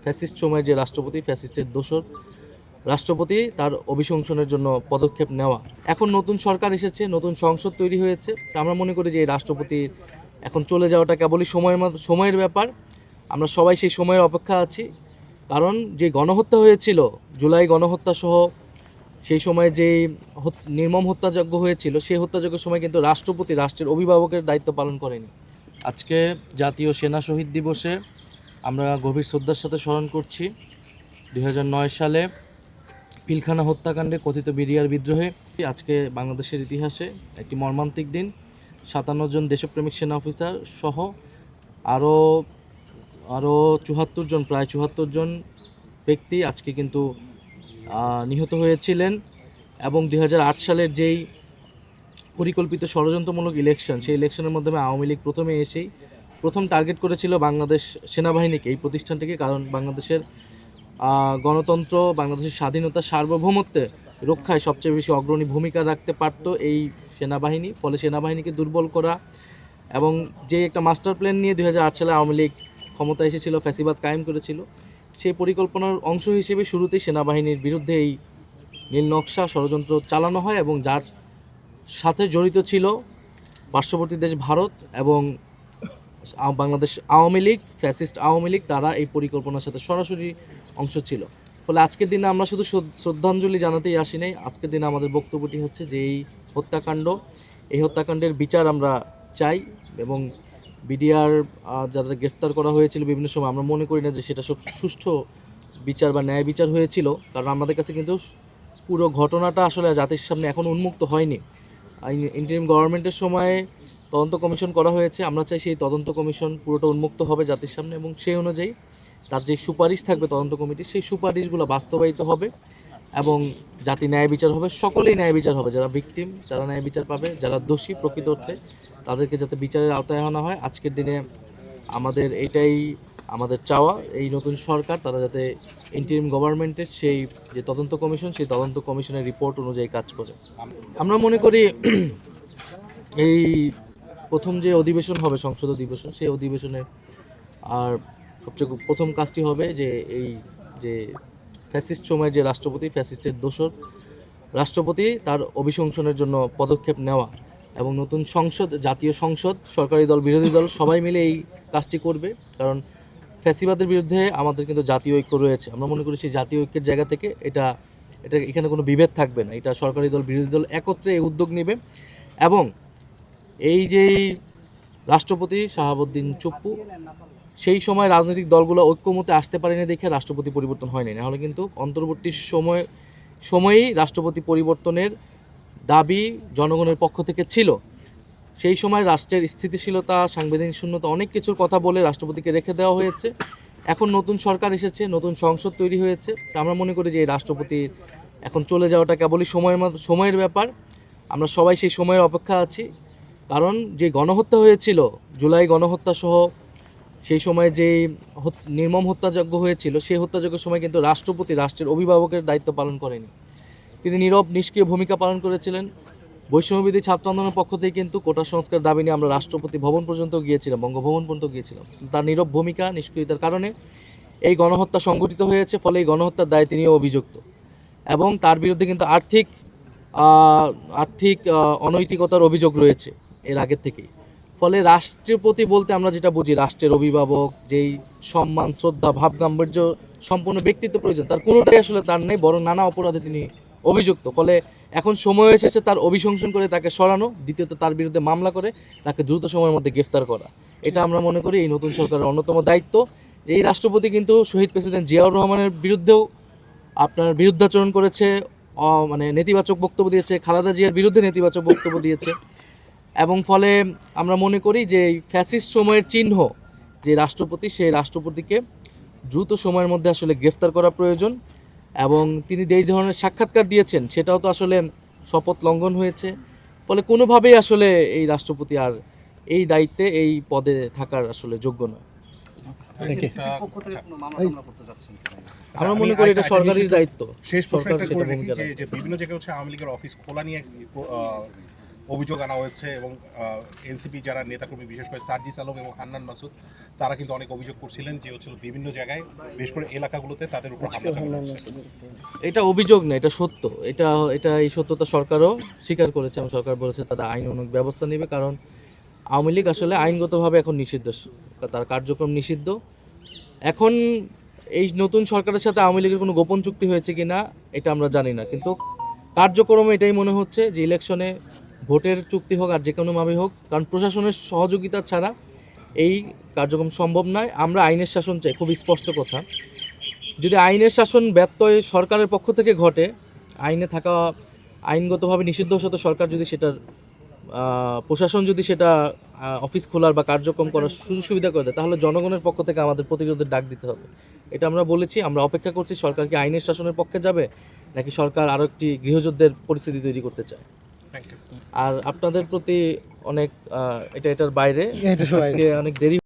Fascist সময়ের যে রাষ্ট্রপতি, ফ্যাসিস্টের দোসর রাষ্ট্রপতি, তার অভিশংসনের জন্য পদক্ষেপ নেওয়া। এখন নতুন সরকার এসেছে, নতুন সংসদ তৈরি হয়েছে। তা আমরা মনে করি যে এই রাষ্ট্রপতির এখন চলে যাওয়াটা কেবলই সময়ের ব্যাপার। আমরা সবাই সেই সময়ের অপেক্ষা আছি, কারণ যে গণহত্যা হয়েছিল, জুলাই গণহত্যা সহ সেই সময় যে নির্মম হত্যাযজ্ঞ হয়েছিল, সেই হত্যাযজ্ঞের সময় কিন্তু রাষ্ট্রপতি রাষ্ট্রের অভিভাবকের দায়িত্ব পালন করেনি। আজকে জাতীয় সেনা শহীদ দিবসে আমরা গভীর শ্রদ্ধার সাথে স্মরণ করছি 2009 সালে পিলখানা হত্যাকাণ্ডে কথিত বিডিআর বিদ্রোহে। আজকে বাংলাদেশের ইতিহাসে একটি মর্মান্তিক দিন। 57 জন দেশপ্রেমিক সেনা অফিসার সহ আরও 74 জন, প্রায় 74 জন ব্যক্তি আজকে কিন্তু নিহত হয়েছিলেন। এবং 2008 সালের যেই পরিকল্পিত ষড়যন্ত্রমূলক ইলেকশন, সেই ইলেকশনের মাধ্যমে আওয়ামী লীগ প্রথম টার্গেট করেছিল বাংলাদেশ সেনাবাহিনীকে, এই প্রতিষ্ঠানটিকে। কারণ বাংলাদেশের গণতন্ত্র, বাংলাদেশের স্বাধীনতা, সার্বভৌমত্বে রক্ষায় সবচেয়ে বেশি অগ্রণী ভূমিকা রাখতে পারত এই সেনাবাহিনী। ফলে সেনাবাহিনীকে দুর্বল করা এবং যে একটা মাস্টার প্ল্যান নিয়ে 2008 সালে আওয়ামী লীগ ক্ষমতা এসেছিল, ফ্যাসিবাদ কায়েম করেছিল, সেই পরিকল্পনার অংশ হিসেবে শুরুতেই সেনাবাহিনীর বিরুদ্ধে এই নীল নকশা ষড়যন্ত্র চালানো হয়। এবং যার সাথে জড়িত ছিল পার্শ্ববর্তী দেশ ভারত এবং বাংলাদেশ আওয়ামী লীগ, ফ্যাসিস্ট আওয়ামী লীগ, তারা এই পরিকল্পনার সাথে সরাসরি অংশ ছিল। ফলে আজকের দিনে আমরা শুধু শ্রদ্ধাঞ্জলি জানাতেই আসি নাই। আজকের দিনে আমাদের বক্তব্যটি হচ্ছে যে এই হত্যাকাণ্ডের বিচার আমরা চাই। এবং বিডিআর যাদের গ্রেফতার করা হয়েছিল বিভিন্ন সময়, আমরা মনে করি না যে সেটা সব সুষ্ঠু বিচার বা ন্যায় বিচার হয়েছিল। কারণ আমাদের কাছে কিন্তু পুরো ঘটনাটা আসলে জাতির সামনে এখন উন্মুক্ত হয়নি। ইন্টারিম গভর্নমেন্টের সময়ে তদন্ত কমিশন করা হয়েছে। আমরা চাই সেই তদন্ত কমিশন পুরোটা উন্মুক্ত হবে জাতির সামনে, এবং সেই অনুযায়ী তার যে সুপারিশ থাকবে তদন্ত কমিটির, সেই সুপারিশগুলো বাস্তবায়িত হবে এবং জাতি ন্যায় বিচার হবে। সকলেই ন্যায় বিচার হবে, যারা ভিকটিম তারা ন্যায় বিচার পাবে, যারা দোষী প্রকৃত অর্থে তাদেরকে যাতে বিচারের আওতায় আনা হয়। আজকের দিনে আমাদের এটাই আমাদের চাওয়া, এই নতুন সরকার তারা যাতে ইন্টারিম গভর্নমেন্টের সেই যে তদন্ত কমিশন, সেই তদন্ত কমিশনের রিপোর্ট অনুযায়ী কাজ করে। আমরা মনে করি এই প্রথম যে অধিবেশন হবে, সংসদ অধিবেশন, সেই অধিবেশনে আর সবচেয়ে প্রথম কাজটি হবে যে এই যে ফ্যাসিস্ট সময়ের যে রাষ্ট্রপতি, ফ্যাসিস্টের দোসর রাষ্ট্রপতি, তার অভিশংসনের জন্য পদক্ষেপ নেওয়া। এবং নতুন সংসদ, জাতীয় সংসদ, সরকারি দল, বিরোধী দল সবাই মিলে এই কাজটি করবে। কারণ ফ্যাসিবাদের বিরুদ্ধে আমাদের কিন্তু জাতীয় ঐক্য রয়েছে। আমরা মনে করি সেই জাতীয় ঐক্যের জায়গা থেকে এটা এখানে কোনো বিভেদ থাকবে না। এটা সরকারি দল, বিরোধী দল একত্রে এই উদ্যোগ নেবে। এবং এই যে রাষ্ট্রপতি শাহাবুদ্দিন চুপ্পু, সেই সময় রাজনৈতিক দলগুলো ঐক্যমতে আসতে পারেনি দেখে রাষ্ট্রপতি পরিবর্তন হয়নি। নাহলে কিন্তু অন্তর্বর্তী সময়েই রাষ্ট্রপতি পরিবর্তনের দাবি জনগণের পক্ষ থেকে ছিল। সেই সময় রাষ্ট্রের স্থিতিশীলতা, সাংবিধানিক শূন্যতা, অনেক কিছুর কথা বলে রাষ্ট্রপতিকে রেখে দেওয়া হয়েছে। এখন নতুন সরকার এসেছে, নতুন সংসদ তৈরি হয়েছে। তা আমরা মনে করি যে এই রাষ্ট্রপতির এখন চলে যাওয়াটা কেবলই সময়ের ব্যাপার। আমরা সবাই সেই সময়ের অপেক্ষা আছি, কারণ যে গণহত্যা হয়েছিল, জুলাই গণহত্যা সহ সেই সময় যে নির্মম হত্যাযজ্ঞ হয়েছিল, সেই হত্যাযজ্ঞের সময় কিন্তু রাষ্ট্রপতি রাষ্ট্রের অভিভাবকের দায়িত্ব পালন করেনি। তিনি নীরব নিষ্ক্রিয় ভূমিকা পালন করেছিলেন। বৈষম্যবিরোধী ছাত্র আন্দোলনের পক্ষ থেকে কিন্তু কোটা সংস্কার দাবি নিয়ে আমরা রাষ্ট্রপতি ভবন পর্যন্ত গিয়েছিলাম, বঙ্গভবন পর্যন্ত গিয়েছিলাম। তার নীরব ভূমিকা, নিষ্ক্রিয়তার কারণে এই গণহত্যা সংঘটিত হয়েছে। ফলে এই গণহত্যার দায়ে তিনিও অভিযুক্ত এবং তার বিরুদ্ধে কিন্তু আর্থিক অনৈতিকতার অভিযোগ রয়েছে এর আগের থেকেই। ফলে রাষ্ট্রপতি বলতে আমরা যেটা বুঝি, রাষ্ট্রের অভিভাবক, যেই সম্মান, শ্রদ্ধা, ভাব গাম্ভীর্য সম্পূর্ণ ব্যক্তিত্ব প্রয়োজন, তার কোনোটাই আসলে তার নেই, বরং নানা অপরাধে তিনি অভিযুক্ত। ফলে এখন সময় এসেছে তার অভিশংসন করে তাকে সরানো, দ্বিতীয়ত তার বিরুদ্ধে মামলা করে তাকে দ্রুত সময়ের মধ্যে গ্রেফতার করা। এটা আমরা মনে করি এই নতুন সরকারের অন্যতম দায়িত্ব। এই রাষ্ট্রপতি কিন্তু শহীদ প্রেসিডেন্ট জিয়াউর রহমানের বিরুদ্ধেও বিরুদ্ধাচরণ করেছে, মানে নেতিবাচক বক্তব্য দিয়েছে, খালেদা জিয়ার বিরুদ্ধে নেতিবাচক বক্তব্য দিয়েছে। এবং ফলে আমরা মনে করি যে এই ফ্যাসিস্ট সময়ের চিহ্ন যে রাষ্ট্রপতি, সেই রাষ্ট্রপতিকে দ্রুত সময়ের মধ্যে আসলে গ্রেফতার করা প্রয়োজন। এবং তিনি যেই ধরনের সাক্ষাৎকার দিয়েছেন, সেটাও তো আসলে শপথ লঙ্ঘন হয়েছে। ফলে কোনোভাবেই আসলে এই রাষ্ট্রপতি আর এই দায়িত্বে, এই পদে থাকার আসলে যোগ্য নয়। আমরা মনে করি এটা সরকারের দায়িত্ব। শেষ প্রশ্নটা করে রাখি যে বিভিন্ন জায়গায় হচ্ছে আওয়ামী লীগের অফিস খোলা নিয়ে অভিযোগ আনা হয়েছে এবং এনসিপি যারা নেতাকর্মী বিশেষ করে সার্জিস আলম এবং হান্নান মাসুদ তারা কিন্তু অনেক অভিযোগ করছিলেন যে হচ্ছে বিভিন্ন জায়গায় বিশেষ করে এলাকাগুলোতে তাদের উপর হামলা চালানো হচ্ছে। এটা অভিযোগ না, এটা সত্য। এটা এটা এই সত্যতা সরকারও স্বীকার করেছে এবং সরকার বলেছে তারা আইন অনুগ ব্যবস্থা নেবে, কারণ আওয়ামী লীগ আসলে আইনগতভাবে এখন নিষিদ্ধ, তার কার্যক্রম নিষিদ্ধ। এখন এই নতুন সরকারের সাথে আওয়ামী লীগের কোনো গোপন চুক্তি হয়েছে কি না এটা আমরা জানি না, কিন্তু কার্যক্রমে এটাই মনে হচ্ছে যে ইলেকশনে ভোটের চুক্তি হোক আর যে কোনোভাবে হোক, কারণ প্রশাসনের সহযোগিতা ছাড়া এই কার্যক্রম সম্ভব নয়। আমরা আইনের শাসন চাই, খুব স্পষ্ট কথা। যদি আইনের শাসন ব্যত্যয় সরকারের পক্ষ থেকে ঘটে, আইনে থাকা আইনগতভাবে নিষিদ্ধ সাথে সরকার যদি সেটার প্রশাসন যদি সেটা অফিস খোলার বা কার্যক্রম করার সুযোগ সুবিধা করে দেয়, তাহলে জনগণের পক্ষ থেকে আমাদের প্রতিরোধের ডাক দিতে হবে। এটা আমরা বলেছি। আমরা অপেক্ষা করছি সরকার কি আইনের শাসনের পক্ষে যাবে নাকি সরকার আরও একটি গৃহযুদ্ধের পরিস্থিতি তৈরি করতে চায়। Thank you. আর আপনাদের প্রতি অনেক এটার বাইরে আজকে অনেক দেরি